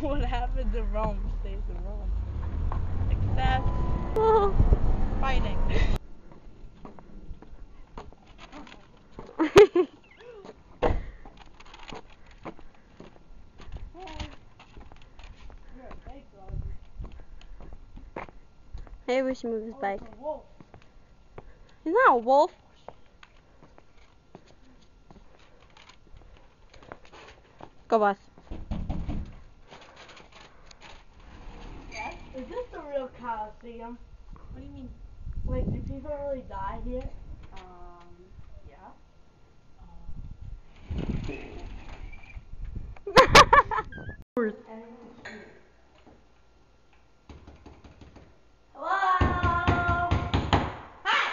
What happens in Rome stays in Rome. Except fighting. Maybe we should move his bike. It's a wolf. He's not a wolf. Go, boss. Is this the real Coliseum? What do you mean? Like, do people really die here? Yeah. Hello? Hi!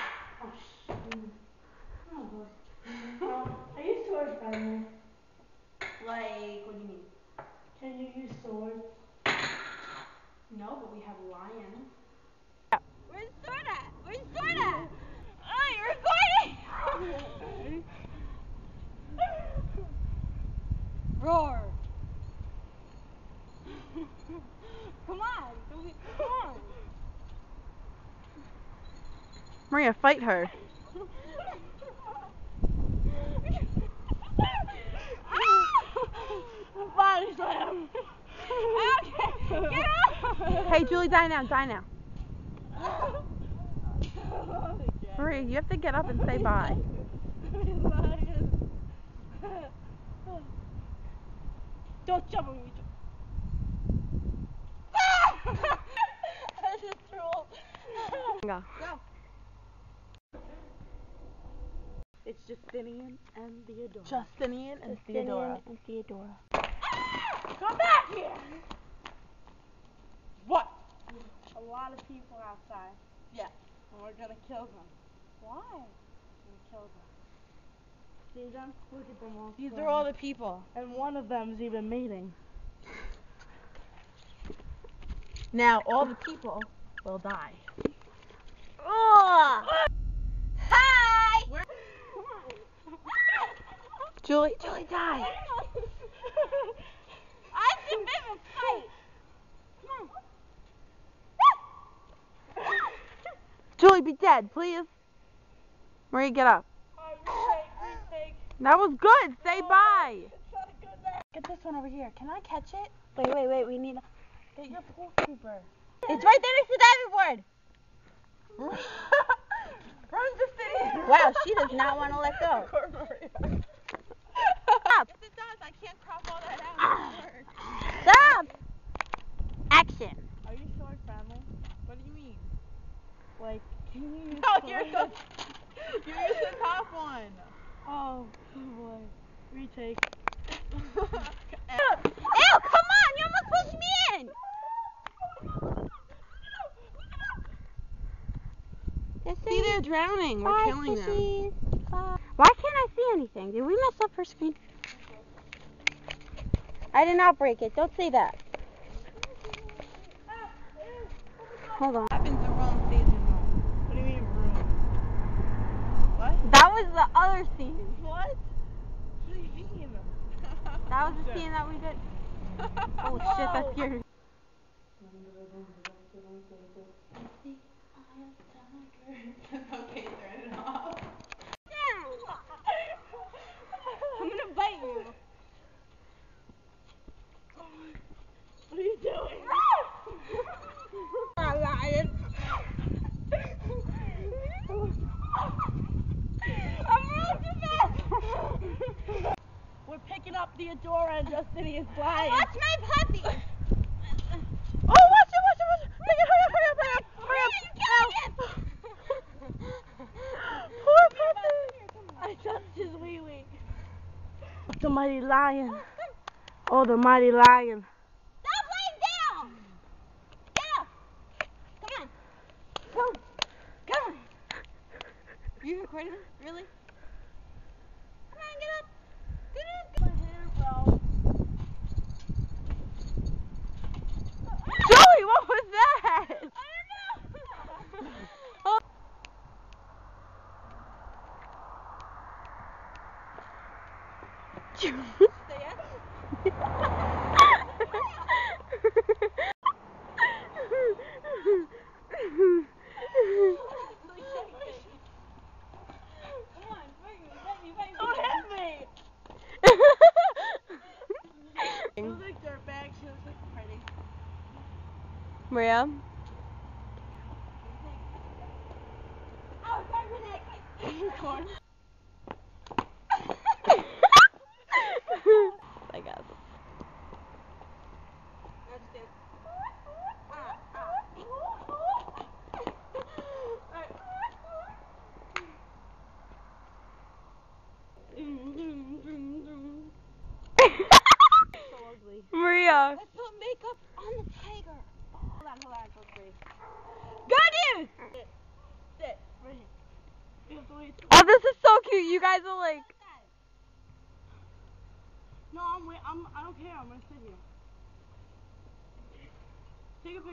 Oh, shoot. Oh, boy. Are you sword friendly? Like, what do you mean? Can you use swords? No, but we have a lion. Where's the sword at? Where's the sword at? Oh, you're recording! Roar! Come on! Come on! Maria, fight her. Body slam. Get off! Hey, Julie, die now, die now. Maria, you have to get up and say bye. Don't jump on me. I just rolled. Go. Go. It's Justinian and Theodora. Justinian and Theodora. And Theodora. Come back here! What? A lot of people outside. Yeah. And we're gonna kill them. Why? We're gonna kill them. See them? Look at them all. These are all the people. And one of them's even mating. Now, all the people will die. Oh! Hi! Julie, die. I submit a fight! Julie, be dead, please. Maria, get up. Retake. That was good. Say bye. Get this one over here. Can I catch it? Wait, we need a... Get your pool keeper. It's right there next to the diving board! Run, Justinian. Wow, she does not want to let go. Stop! Yes, it does. I can't crop all that out. Stop! Action. Are you sword friendly? What do you mean? Like, can you use No, swords? you're the top one. Oh, boy. Retake. Ew, come on! You almost pushed me in! See, they're drowning. We're Bye, killing them. fishies. Bye. Why can't I see anything? Did we mess up her screen? I did not break it. Don't say that. Hold on. What happens in Rome stays in Rome. What do you mean, room? What? That was the other scene. What? What do you mean? That was the scene that we did. Oh shit, that's scary. Okay, turn it off. I'm gonna bite you. What are you doing? Lion. We're picking up Theodora and Justinian's lion. Watch my puppy. Oh, watch it. Pick it, hurry up. Poor puppy. I touched his wee-wee. The mighty lion. Oh, the mighty lion. Stop laying down. Get up. Come on. Come on. You recording this? Really? Come on, get up. Get up. My hair, bro. Joey, what was that? I don't know. Stay It was like dirtbag. She was like pretty. Maria? Oh, sorry, Renee. Corn. I guess. No, just dance. So ugly. Maria. Let's put makeup on the tiger. Hold on, let's breathe. Go dude! Sit, right here. You have to wait. Oh, this is so cute. You guys are like. No, I don't care. I'm gonna sit here. Take a picture.